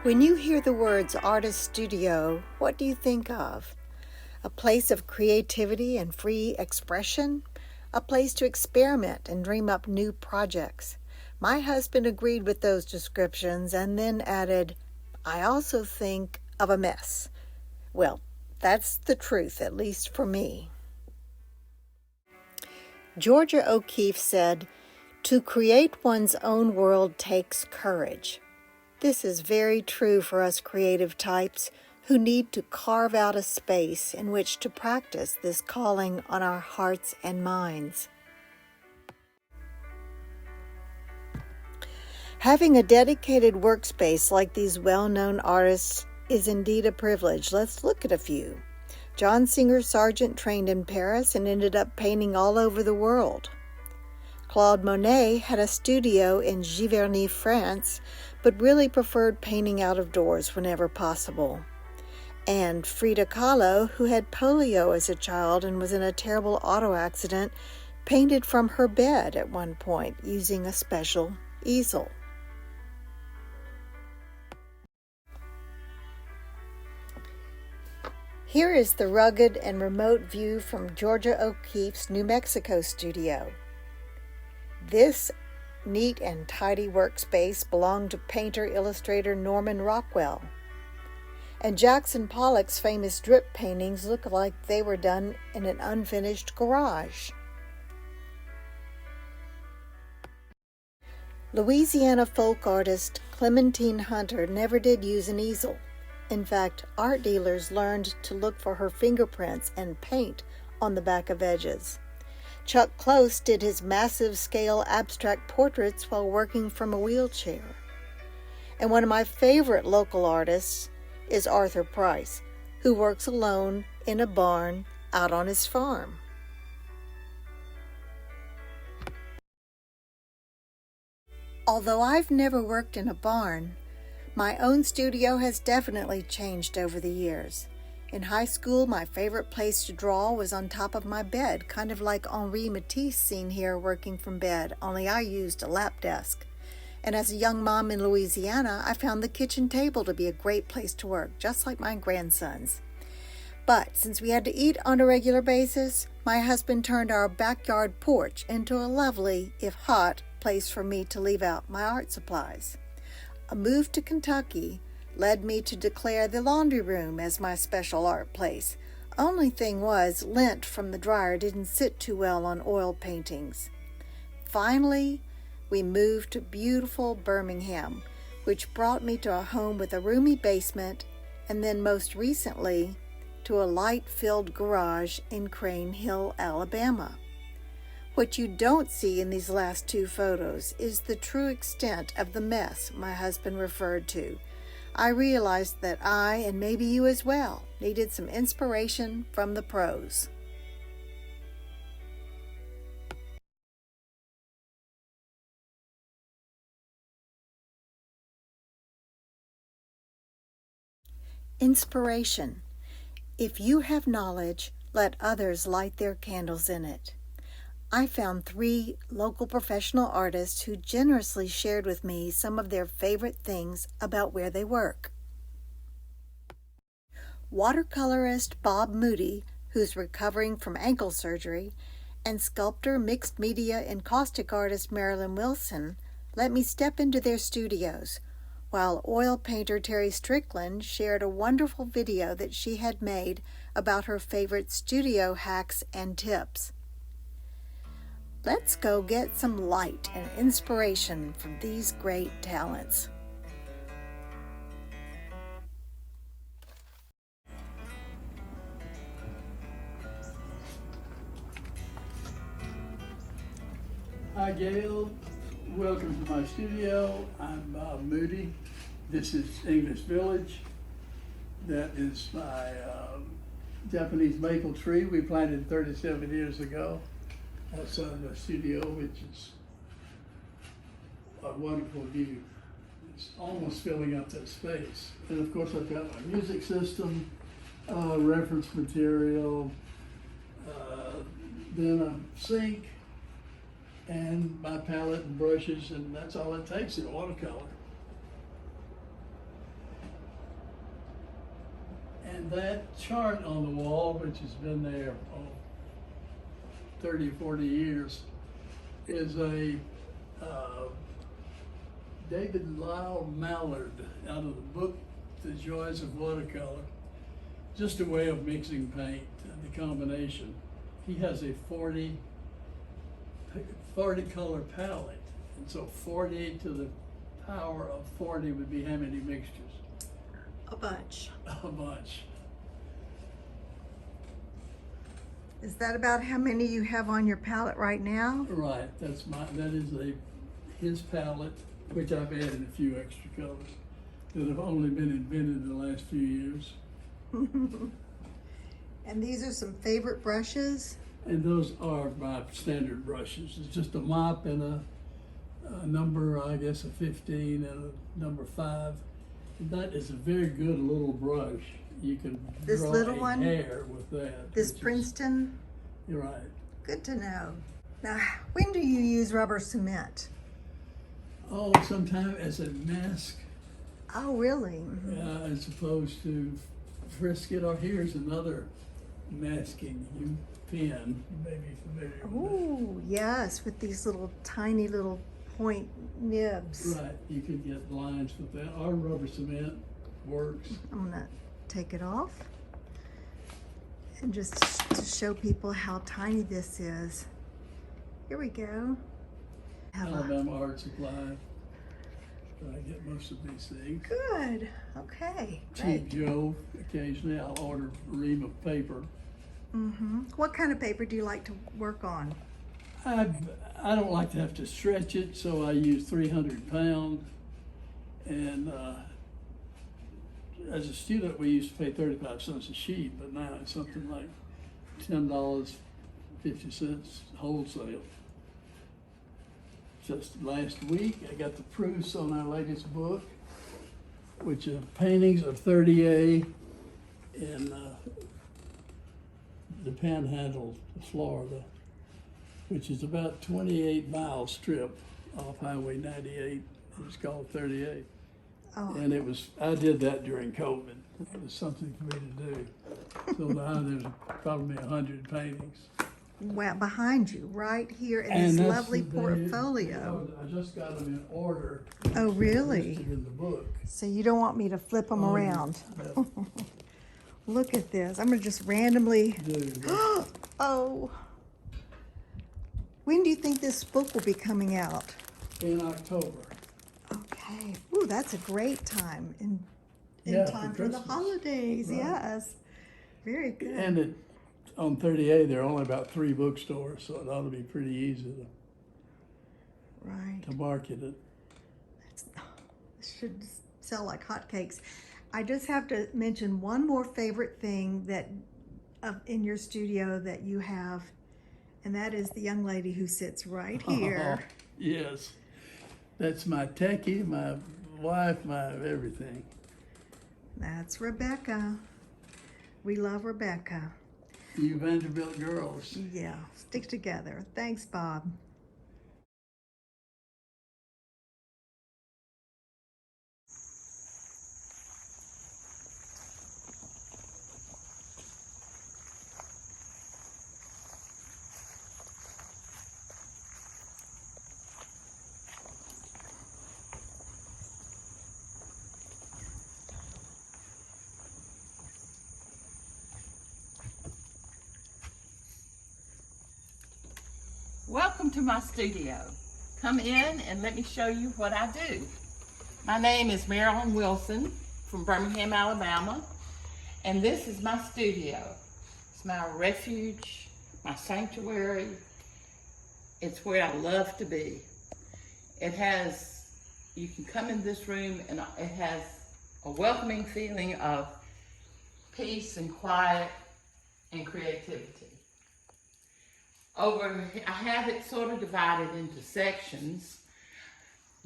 When you hear the words artist studio, what do you think of? A place of creativity and free expression? A place to experiment and dream up new projects? My husband agreed with those descriptions and then added, I also think of a mess. Well, that's the truth, at least for me. Georgia O'Keeffe said, "To create one's own world takes courage." This is very true for us creative types who need to carve out a space in which to practice this calling on our hearts and minds. Having a dedicated workspace like these well-known artists is indeed a privilege. Let's look at a few. John Singer Sargent trained in Paris and ended up painting all over the world. Claude Monet had a studio in Giverny, France, but really preferred painting out of doors whenever possible. And Frida Kahlo, who had polio as a child and was in a terrible auto accident, painted from her bed at one point using a special easel. Here is the rugged and remote view from Georgia O'Keeffe's New Mexico studio. This neat and tidy workspace belonged to painter-illustrator Norman Rockwell. And Jackson Pollock's famous drip paintings look like they were done in an unfinished garage. Louisiana folk artist Clementine Hunter never did use an easel. In fact, art dealers learned to look for her fingerprints and paint on the back of edges. Chuck Close did his massive scale abstract portraits while working from a wheelchair. And one of my favorite local artists is Arthur Price, who works alone in a barn out on his farm. Although I've never worked in a barn, my own studio has definitely changed over the years. In high school, my favorite place to draw was on top of my bed, kind of like Henri Matisse seen here working from bed, only I used a lap desk. And as a young mom in Louisiana, I found the kitchen table to be a great place to work, just like my grandsons. But since we had to eat on a regular basis, my husband turned our backyard porch into a lovely, if hot, place for me to leave out my art supplies. A move to Kentucky led me to declare the laundry room as my special art place. Only thing was, lint from the dryer didn't sit too well on oil paintings. Finally, we moved to beautiful Birmingham, which brought me to a home with a roomy basement, and then most recently to a light-filled garage in Crane Hill, Alabama. What you don't see in these last two photos is the true extent of the mess my husband referred to. I realized that I, and maybe you as well, needed some inspiration from the pros. Inspiration. If you have knowledge, let others light their candles in it. I found 3 local professional artists who generously shared with me some of their favorite things about where they work. Watercolorist Bob Moody, who's recovering from ankle surgery, and sculptor, mixed media, and caustic artist Marilyn Wilson let me step into their studios, while oil painter Terry Strickland shared a wonderful video that she had made about her favorite studio hacks and tips. Let's go get some light and inspiration from these great talents. Hi Gayle, welcome to my studio. I'm Bob Moody. This is English Village. That is my Japanese maple tree we planted 37 years ago outside my studio, which is a wonderful view. It's almost filling up that space. And of course I've got my music system, reference material, then a sink, and my palette and brushes, and that's all it takes in watercolor. That chart on the wall, which has been there for 30, 40 years, is a David Lyle Mallard out of the book, The Joys of Watercolor. Just a way of mixing paint, the combination. He has a 40 color palette. And so 40 to the power of 40 would be how many mixtures? A bunch. A bunch. Is that about how many you have on your palette right now? Right, that is his palette, which I've added a few extra colors that have only been invented in the last few years. And these are some favorite brushes? And those are my standard brushes. It's just a mop and a number, I guess, a 15 and a number 5. And that is a very good little brush. You can This draw little a one? hair with that. This Princeton? You're right. Good to know. Now, when do you use rubber cement? Oh, sometime as a mask, Oh, really? as opposed to frisket. Or here's another masking pen. You may be familiar with Oh, yes, with these little tiny little point nibs. that. Right, you could get lines with that. Or rubber cement works. I'm gonna take it off and just to show people how tiny this is. Here we go. Have a, Alabama Art Supply. I get most of these things. good, okay, Cheap great. Joe. Occasionally I'll order a ream of paper. What kind of paper do you like to work on? I don't like to have to stretch it, so I use 300 pound. And as a student, we used to pay 35 cents a sheet, but now it's something like $10.50 wholesale. Just last week, I got the proofs on our latest book, which are paintings of 30A in the Panhandle of Florida, which is about 28-mile strip off Highway 98. It's called 30A. Oh, And I did that during COVID. It was something for me to do. So now there's probably 100 paintings. well, behind you, right here in And this that's lovely the- portfolio. I just got them in order. Oh, really? Listed in the book. So you don't want me to flip them Oh, around? yeah, Look at this. I'm gonna just randomly. dude, Oh. When do you think this book will be coming out? in October. Okay. Ooh, that's a great time in Yeah, time for for the Christmas. holidays. Right. Yes. Very good. And on 30A, there are only about 3 bookstores, so it ought to be pretty easy Right. to market it. It should sell like hotcakes. I just have to mention one more favorite thing that in your studio that you have, and that is the young lady who sits right here. Yes. That's my techie, my wife, my everything. That's Rebecca. We love Rebecca. You Vanderbilt girls. Yeah, stick together. Thanks, Bob. Welcome to my studio. Come in and let me show you what I do. My name is Marilyn Wilson from Birmingham, Alabama, and this is my studio. It's my refuge, my sanctuary. It's where I love to be. You can come in this room and it has a welcoming feeling of peace and quiet and creativity. I have it sort of divided into sections.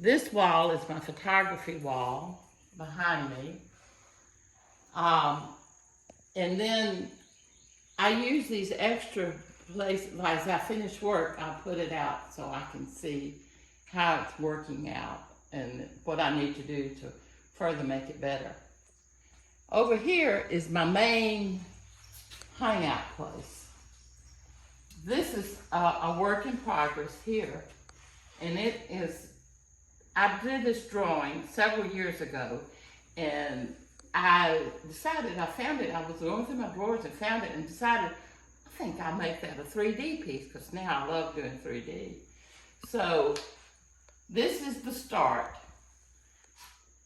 This wall is my photography wall behind me. And then I use these extra places, like as I finish work, I put it out so I can see how it's working out and what I need to do to further make it better. Over here is my main hangout place. This is a work in progress here, and it is, I did this drawing several years ago, and I decided, I found it, I was going through my drawers and found it and decided, I think I'll make that a 3D piece, because now I love doing 3D. So this is the start.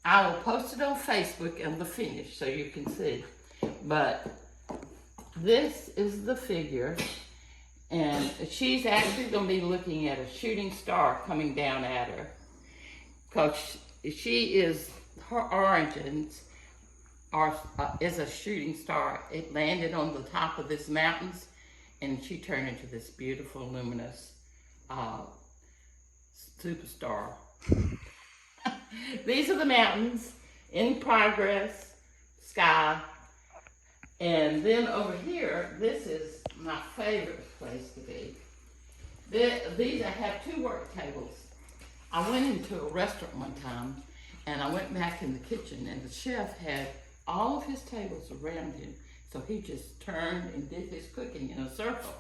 I will post it on Facebook and the finish so you can see. But this is the figure, and she's actually going to be looking at a shooting star coming down at her, because she is, her origins are is a shooting star. It landed on the top of this mountains, and she turned into this beautiful, luminous superstar. These are the mountains in progress, sky. And then over here, this is my favorite place to be. These, I have 2 work tables. I went into a restaurant one time, and I went back in the kitchen, and the chef had all of his tables around him. So he just turned and did his cooking in a circle.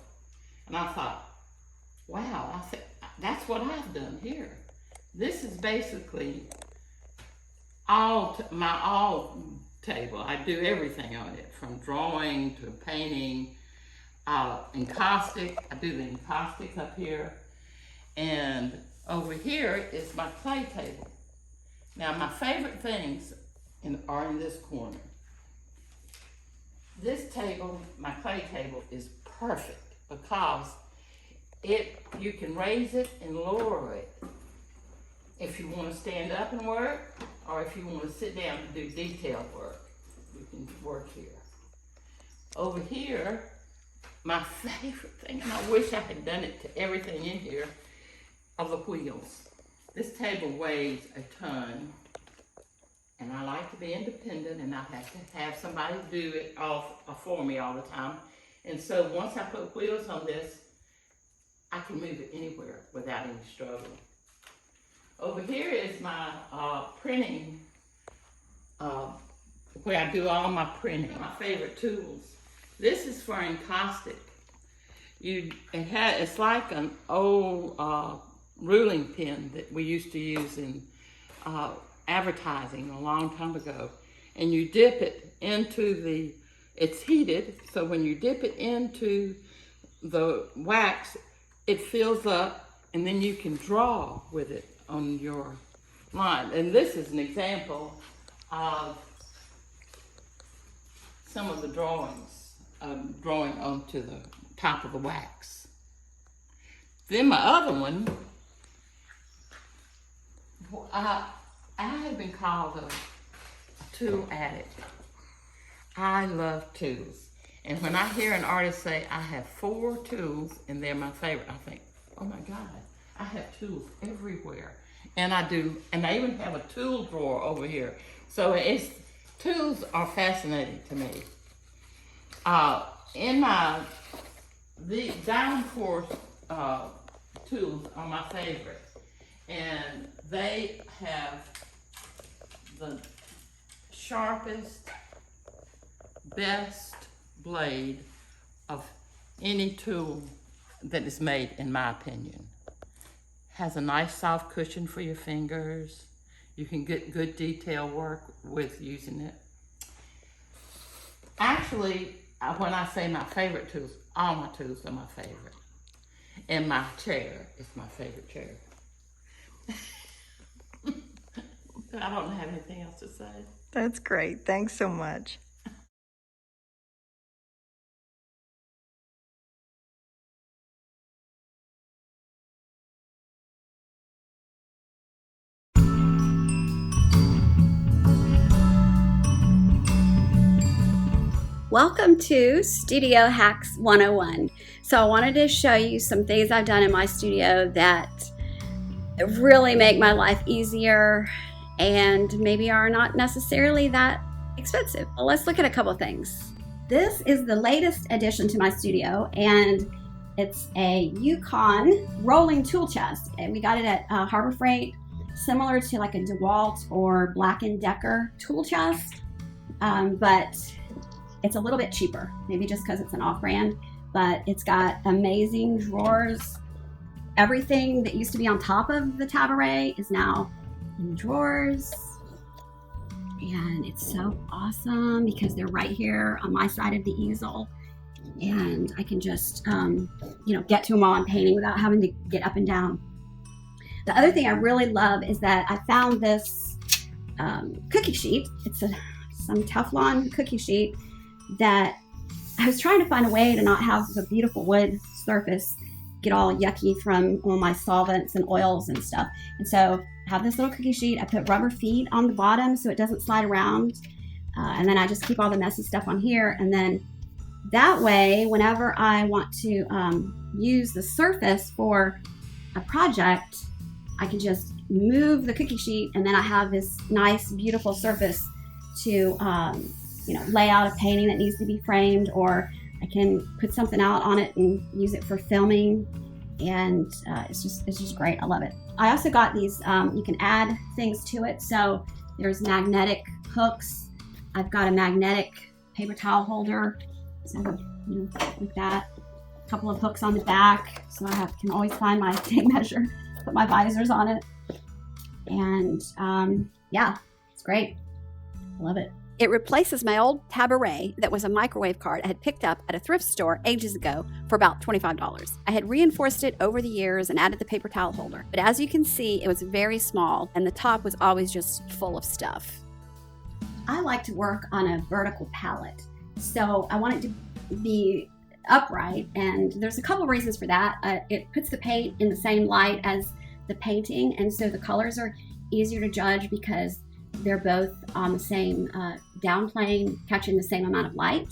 And I thought, wow, I said, that's what I've done here. This is basically my all table. I do everything on it, from drawing to painting, encaustic. I do the encaustic up here. And over here is my clay table. Now, my favorite things are in this corner. This table, my clay table, is perfect because you can raise it and lower it if you want to stand up and work, or if you want to sit down and do detail work. You can work here. Over here, my favorite thing, and I wish I had done it to everything in here, are the wheels. This table weighs a ton, and I like to be independent, and I have to have somebody do it all for me all the time. And so once I put wheels on this, I can move it anywhere without any struggle. Over here is my printing, where I do all my printing, my favorite tools. This is for encaustic. It's like an old ruling pen that we used to use in advertising a long time ago. And you dip it into it's heated, so when you dip it into the wax, it fills up, and then you can draw with it on your line. And this is an example of some of the drawings, drawing onto the top of the wax. Then my other one, I have been called a tool addict. I love tools. And when I hear an artist say, I have 4 tools and they're my favorite, I think, oh my God, I have tools everywhere. And I do, and I even have a tool drawer over here. So tools are fascinating to me. The Diamond Force tools are my favorite. And they have the sharpest, best blade of any tool that is made, in my opinion. Has a nice soft cushion for your fingers. You can get good detail work with using it. Actually, when I say my favorite tools, all my tools are my favorite. And my chair is my favorite chair. I don't have anything else to say. That's great. Thanks so much. Welcome to Studio Hacks 101. So I wanted to show you some things I've done in my studio that really make my life easier and maybe are not necessarily that expensive. Well, let's look at a couple of things. This is the latest addition to my studio, and it's a Yukon rolling tool chest. And we got it at Harbor Freight, similar to like a DeWalt or Black & Decker tool chest. but it's a little bit cheaper, maybe just because it's an off-brand, but it's got amazing drawers. Everything that used to be on top of the tabaret is now in drawers. And it's so awesome because they're right here on my side of the easel. And I can just, get to them while I'm painting without having to get up and down. The other thing I really love is that I found this cookie sheet. It's some Teflon cookie sheet that I was trying to find a way to not have the beautiful wood surface get all yucky from all my solvents and oils and stuff. And so I have this little cookie sheet. I put rubber feet on the bottom so it doesn't slide around. And then I just keep all the messy stuff on here. And then that way, whenever I want to use the surface for a project, I can just move the cookie sheet and then I have this nice, beautiful surface to lay out a painting that needs to be framed, or I can put something out on it and use it for filming, and it's just great. I love it. I also got these, you can add things to it. So there's magnetic hooks. I've got a magnetic paper towel holder, so like that. A couple of hooks on the back, so I can always find my tape measure, put my visors on it, and it's great. I love it. It replaces my old tabaret that was a microwave cart I had picked up at a thrift store ages ago for about $25. I had reinforced it over the years and added the paper towel holder, but as you can see, it was very small and the top was always just full of stuff. I like to work on a vertical palette, so I want it to be upright, and there's a couple reasons for that. It puts the paint in the same light as the painting, and so the colors are easier to judge because they're both on the same down plane, catching the same amount of light.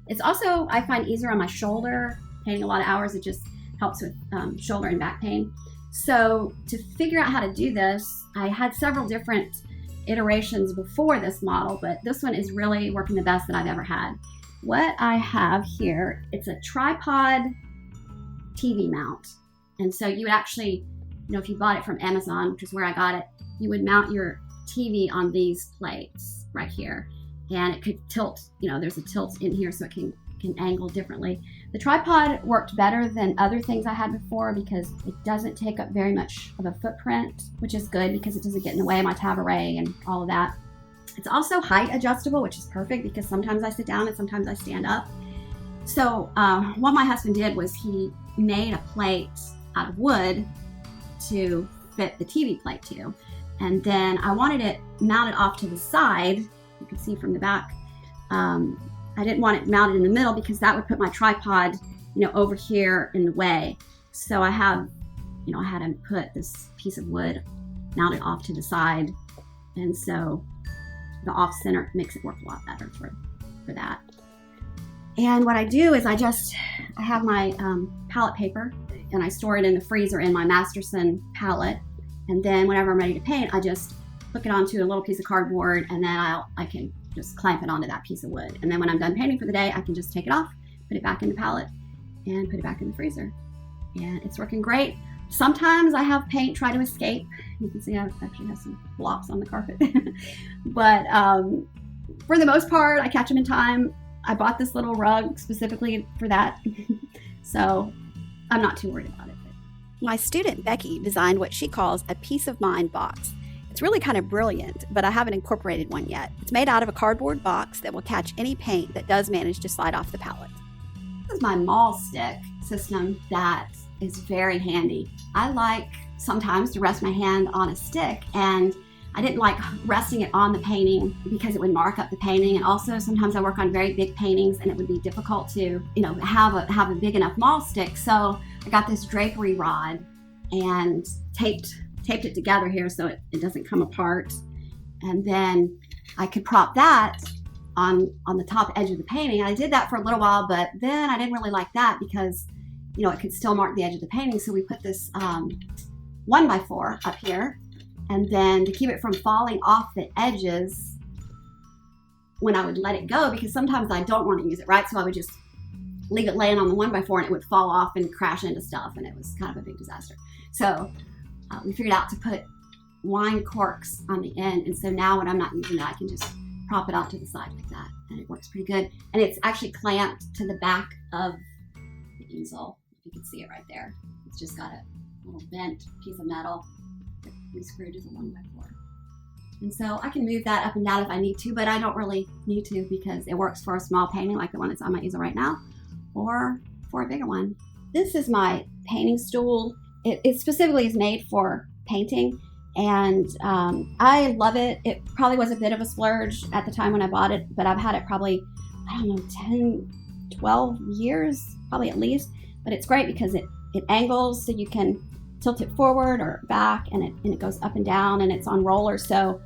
It's also, I find, easier on my shoulder. Painting a lot of hours, it just helps with shoulder and back pain. So to figure out how to do this, I had several different iterations before this model, but this one is really working the best that I've ever had. What I have here, it's a tripod TV mount. And so you would actually, if you bought it from Amazon, which is where I got it, you would mount your TV on these plates right here, and it could tilt. There's a tilt in here so it can angle differently. The tripod worked better than other things I had before because it doesn't take up very much of a footprint, which is good because it doesn't get in the way of my tabaret and all of that. It's also height adjustable, which is perfect because sometimes I sit down and sometimes I stand up. So what my husband did was he made a plate out of wood to fit the TV plate to. And then I wanted it mounted off to the side. You can see from the back. I didn't want it mounted in the middle because that would put my tripod, over here in the way. So I had to put this piece of wood mounted off to the side. And so the off center makes it work a lot better for that. And what I do is I have my palette paper and I store it in the freezer in my Masterson palette. And then whenever I'm ready to paint, I just hook it onto a little piece of cardboard, and then I can just clamp it onto that piece of wood. And then when I'm done painting for the day, I can just take it off, put it back in the palette, and put it back in the freezer. And it's working great. Sometimes I have paint try to escape. You can see I actually have some blobs on the carpet. But for the most part, I catch them in time. I bought this little rug specifically for that. So I'm not too worried about it. My student Becky designed what she calls a peace of mind box. It's really kind of brilliant, but I haven't incorporated one yet. It's made out of a cardboard box that will catch any paint that does manage to slide off the palette. This is my maul stick system that is very handy. I like sometimes to rest my hand on a stick, and I didn't like resting it on the painting because it would mark up the painting. And also sometimes I work on very big paintings and it would be difficult to, have a big enough maul stick. So I got this drapery rod and taped it together here so it doesn't come apart. And then I could prop that on the top edge of the painting. I did that for a little while, but then I didn't really like that because, it could still mark the edge of the painting. So we put this 1x4 up here. And then to keep it from falling off the edges when I would let it go, because sometimes I don't want to use it, right? So I would just leave it laying on the 1x4 and it would fall off and crash into stuff, and it was kind of a big disaster. So we figured out to put wine corks on the end, and so now when I'm not using it, I can just prop it out to the side like that, and it works pretty good. And it's actually clamped to the back of the easel. If you can see it right there. It's just got a little bent piece of metal that we screwed as a 1x4. And so I can move that up and down if I need to, but I don't really need to because it works for a small painting like the one that's on my easel right now, or for a bigger one. This is my painting stool. It specifically is made for painting, and I love it. It probably was a bit of a splurge at the time when I bought it, but I've had it probably, I don't know, 10, 12 years, probably at least. But it's great because it angles so you can tilt it forward or back, and it goes up and down, and it's on rollers. So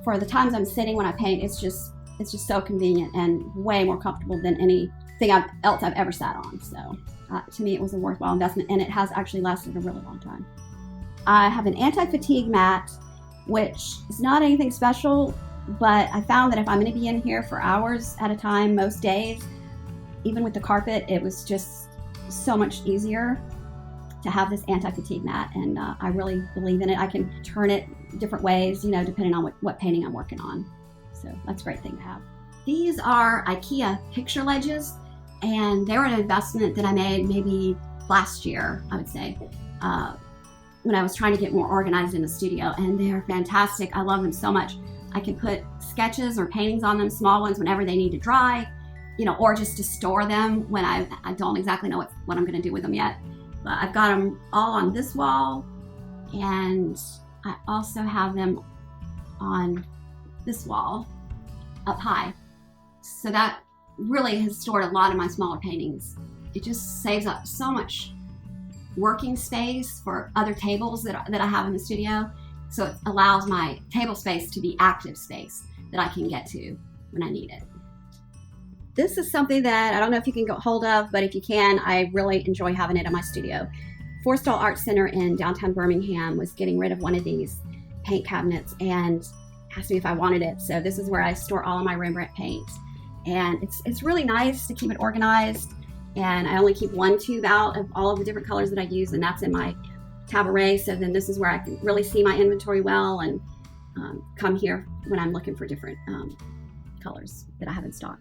for the times I'm sitting when I paint, it's just so convenient and way more comfortable than anything else I've ever sat on. So to me, it was a worthwhile investment, and it has actually lasted a really long time. I have an anti-fatigue mat, which is not anything special, but I found that if I'm going to be in here for hours at a time, most days, even with the carpet, it was just so much easier to have this anti-fatigue mat, and I really believe in it. I can turn it different ways, depending on what painting I'm working on. So that's a great thing to have. These are IKEA picture ledges, and they were an investment that I made maybe last year, I would say, when I was trying to get more organized in the studio, and they are fantastic. I love them so much. I can put sketches or paintings on them, small ones, whenever they need to dry, or just to store them when I don't exactly know what I'm going to do with them yet. But I've got them all on this wall, and I also have them on this wall up high. So that really has stored a lot of my smaller paintings. It just saves up so much working space for other tables that I have in the studio. So it allows my table space to be active space that I can get to when I need it. This is something that I don't know if you can get hold of, but if you can, I really enjoy having it in my studio. Forstall Art Center in downtown Birmingham was getting rid of one of these paint cabinets and asked me if I wanted it. So this is where I store all of my Rembrandt paint. And it's really nice to keep it organized. And I only keep one tube out of all of the different colors that I use, and that's in my Tabaret. So then this is where I can really see my inventory well and come here when I'm looking for different colors that I have in stock.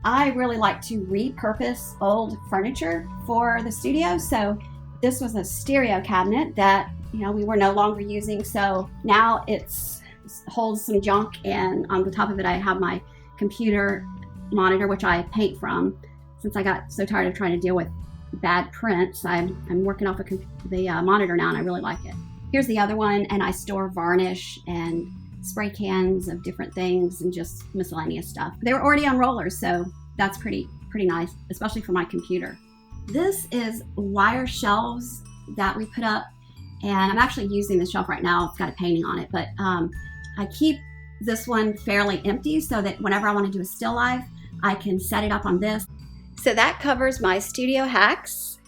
I really like to repurpose old furniture for the studio. So this was a stereo cabinet that, we were no longer using. So now it holds some junk, and on the top of it, I have my computer monitor, which I paint from. Since I got so tired of trying to deal with bad prints, I'm working off the monitor now, and I really like it. Here's the other one, and I store varnish and spray cans of different things and just miscellaneous stuff. They were already on rollers, so that's pretty nice, especially for my computer. This is wire shelves that we put up, and I'm actually using this shelf right now. It's got a painting on it, but I keep this one fairly empty so that whenever I want to do a still life, I can set it up on this. So that covers my studio hacks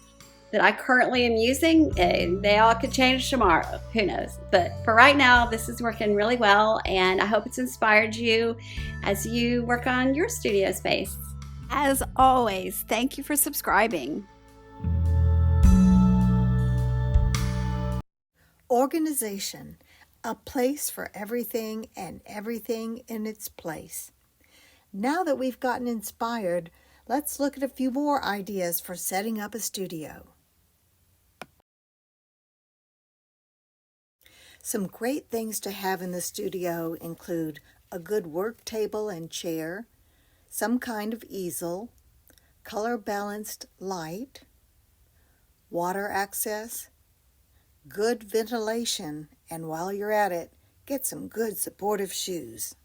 that I currently am using, and they all could change tomorrow, who knows. But for right now, this is working really well, and I hope it's inspired you as you work on your studio space. As always, thank you for subscribing. Organization, a place for everything and everything in its place. Now that we've gotten inspired, let's look at a few more ideas for setting up a studio. Some great things to have in the studio include a good work table and chair, some kind of easel, color-balanced light, water access, good ventilation, and while you're at it, get some good supportive shoes.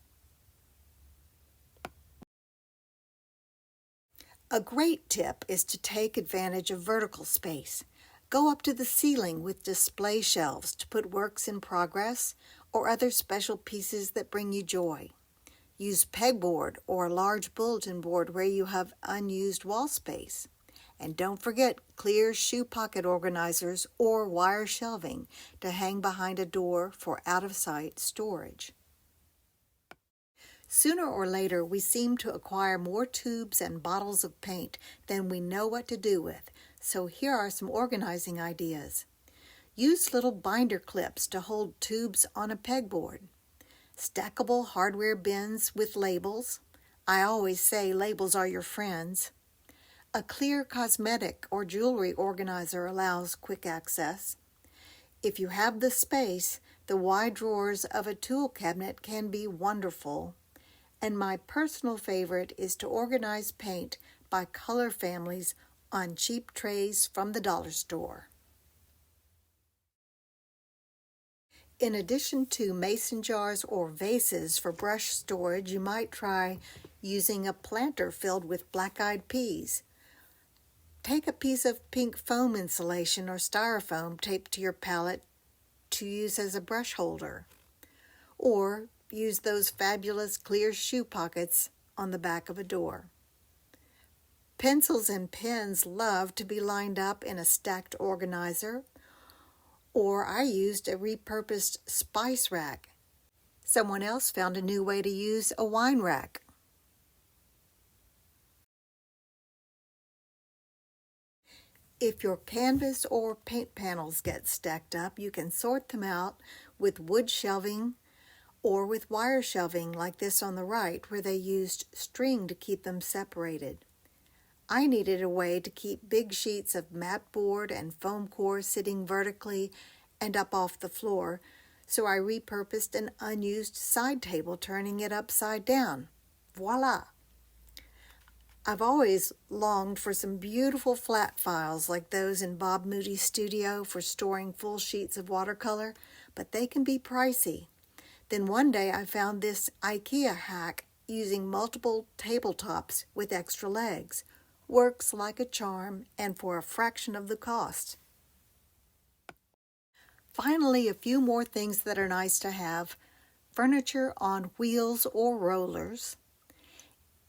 A great tip is to take advantage of vertical space. Go up to the ceiling with display shelves to put works in progress or other special pieces that bring you joy. Use pegboard or a large bulletin board where you have unused wall space. And don't forget clear shoe pocket organizers or wire shelving to hang behind a door for out-of-sight storage. Sooner or later, we seem to acquire more tubes and bottles of paint than we know what to do with, so here are some organizing ideas. Use little binder clips to hold tubes on a pegboard. stackable hardware bins with labels. I always say labels are your friends. A clear cosmetic or jewelry organizer allows quick access. If you have the space, the wide drawers of a tool cabinet can be wonderful. And my personal favorite is to organize paint by color families on cheap trays from the dollar store. In addition to mason jars or vases for brush storage, you might try using a planter filled with black-eyed peas. Take a piece of pink foam insulation or styrofoam taped to your palette to use as a brush holder. Or use those fabulous clear shoe pockets on the back of a door. Pencils and pens love to be lined up in a stacked organizer. Or I used a repurposed spice rack. Someone else found a new way to use a wine rack. If your canvas or paint panels get stacked up, you can sort them out with wood shelving or with wire shelving like this on the right, where they used string to keep them separated. I needed a way to keep big sheets of mat board and foam core sitting vertically and up off the floor, so I repurposed an unused side table, turning it upside down. Voila! I've always longed for some beautiful flat files like those in Bob Moody's studio for storing full sheets of watercolor, but they can be pricey. Then one day I found this IKEA hack using multiple tabletops with extra legs. Works like a charm and for a fraction of the cost. Finally, a few more things that are nice to have. Furniture on wheels or rollers.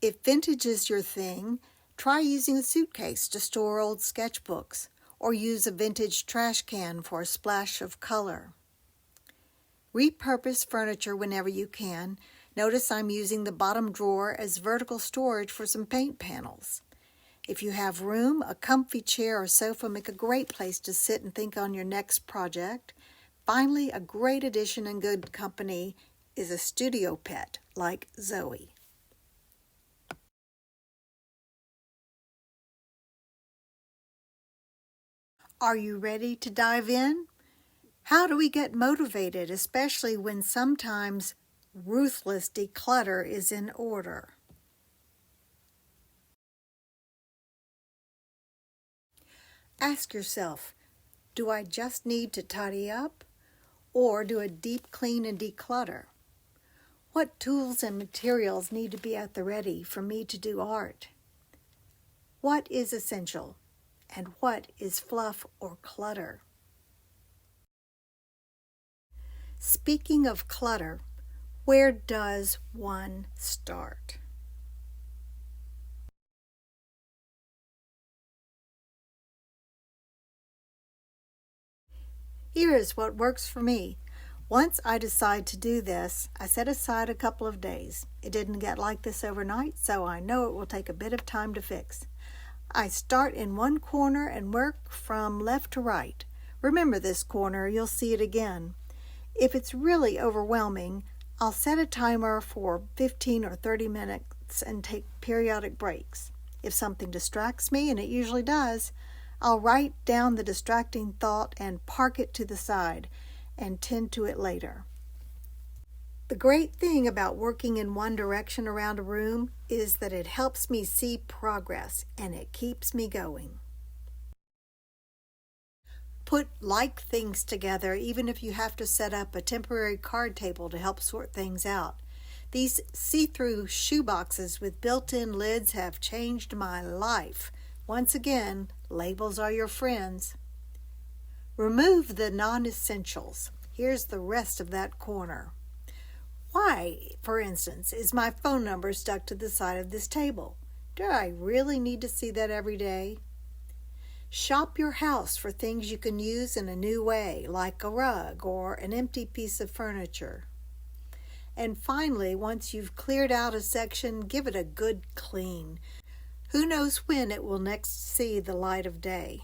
If vintage is your thing, try using a suitcase to store old sketchbooks, or use a vintage trash can for a splash of color. Repurpose furniture whenever you can. Notice I'm using the bottom drawer as vertical storage for some paint panels. If you have room, a comfy chair or sofa make a great place to sit and think on your next project. Finally, a great addition and good company is a studio pet like Zoe. Are you ready to dive in? How do we get motivated, especially when sometimes ruthless declutter is in order? Ask yourself, do I just need to tidy up, or do a deep clean and declutter? What tools and materials need to be at the ready for me to do art? What is essential, and what is fluff or clutter? Speaking of clutter, where does one start? Here is what works for me. Once I decide to do this, I set aside a couple of days. It didn't get like this overnight, so I know it will take a bit of time to fix. I start in one corner and work from left to right. Remember this corner, you'll see it again. If it's really overwhelming, I'll set a timer for 15 or 30 minutes and take periodic breaks. If something distracts me, and it usually does, I'll write down the distracting thought and park it to the side and tend to it later. The great thing about working in one direction around a room is that it helps me see progress and it keeps me going. Put like things together even if you have to set up a temporary card table to help sort things out. These see-through shoe boxes with built-in lids have changed my life. Once again, labels are your friends. Remove the non-essentials. Here's the rest of that corner. Why, for instance, is my phone number stuck to the side of this table? Do I really need to see that every day? Shop your house for things you can use in a new way, like a rug or an empty piece of furniture. And finally, once you've cleared out a section, give it a good clean. Who knows when it will next see the light of day?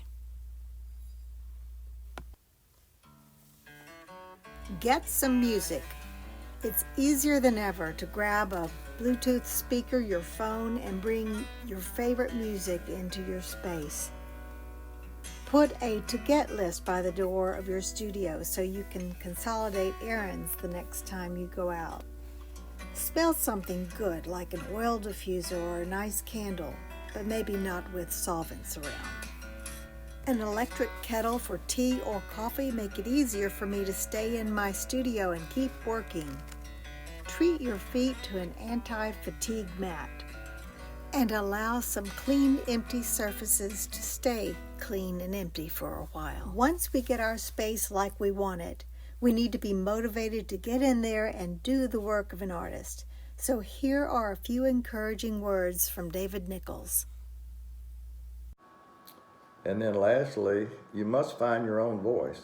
Get some music. It's easier than ever to grab a Bluetooth speaker, your phone, and bring your favorite music into your space. Put a to-get list by the door of your studio so you can consolidate errands the next time you go out. Smell something good like an oil diffuser or a nice candle, but maybe not with solvents around. An electric kettle for tea or coffee make it easier for me to stay in my studio and keep working. Treat your feet to an anti-fatigue mat and allow some clean, empty surfaces to stay clean and empty for a while. Once we get our space like we want it, we need to be motivated to get in there and do the work of an artist. So here are a few encouraging words from David Nichols. And then lastly, you must find your own voice.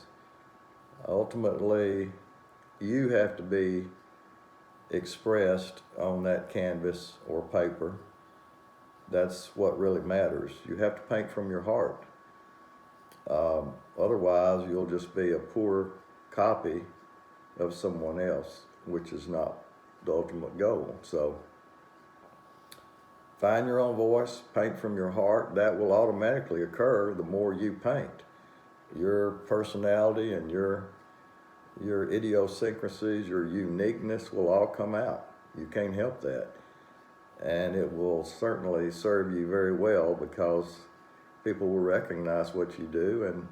Ultimately, you have to be expressed on that canvas or paper. That's what really matters. You have to paint from your heart. Otherwise, you'll just be a poor copy of someone else, which is not the ultimate goal. So find your own voice, paint from your heart. That will automatically occur the more you paint. Your personality and your idiosyncrasies, your uniqueness will all come out. You can't help that. And it will certainly serve you very well because people will recognize what you do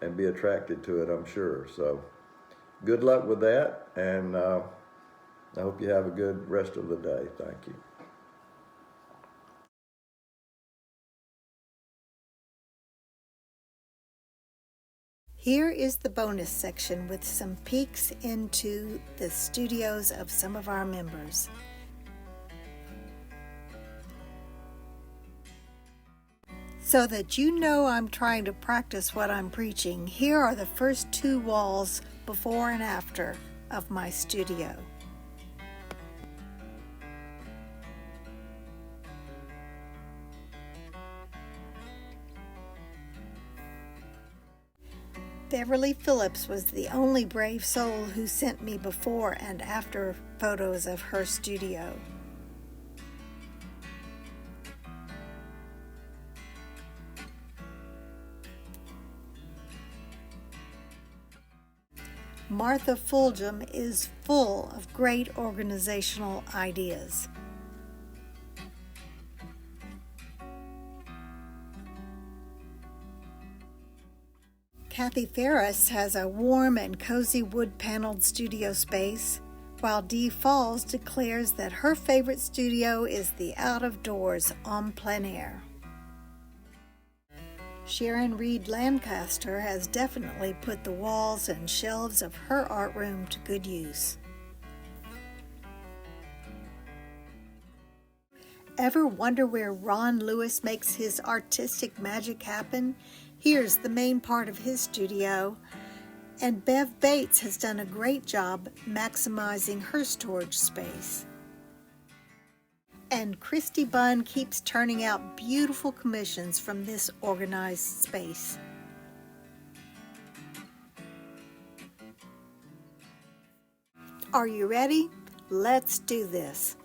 and be attracted to it, I'm sure. So good luck with that, and I hope you have a good rest of the day. Thank you. Here is the bonus section with some peeks into the studios of some of our members. So that you know I'm trying to practice what I'm preaching, here are the first two walls before and after of my studio. Beverly Phillips was the only brave soul who sent me before and after photos of her studio. Martha Fulgham is full of great organizational ideas. Kathy Ferris has a warm and cozy wood-paneled studio space, while Dee Falls declares that her favorite studio is the out-of-doors en plein air. Sharon Reed Lancaster has definitely put the walls and shelves of her art room to good use. Ever wonder where Ron Lewis makes his artistic magic happen? Here's the main part of his studio, and Bev Bates has done a great job maximizing her storage space. And Christy Bunn keeps turning out beautiful commissions from this organized space. Are you ready? Let's do this.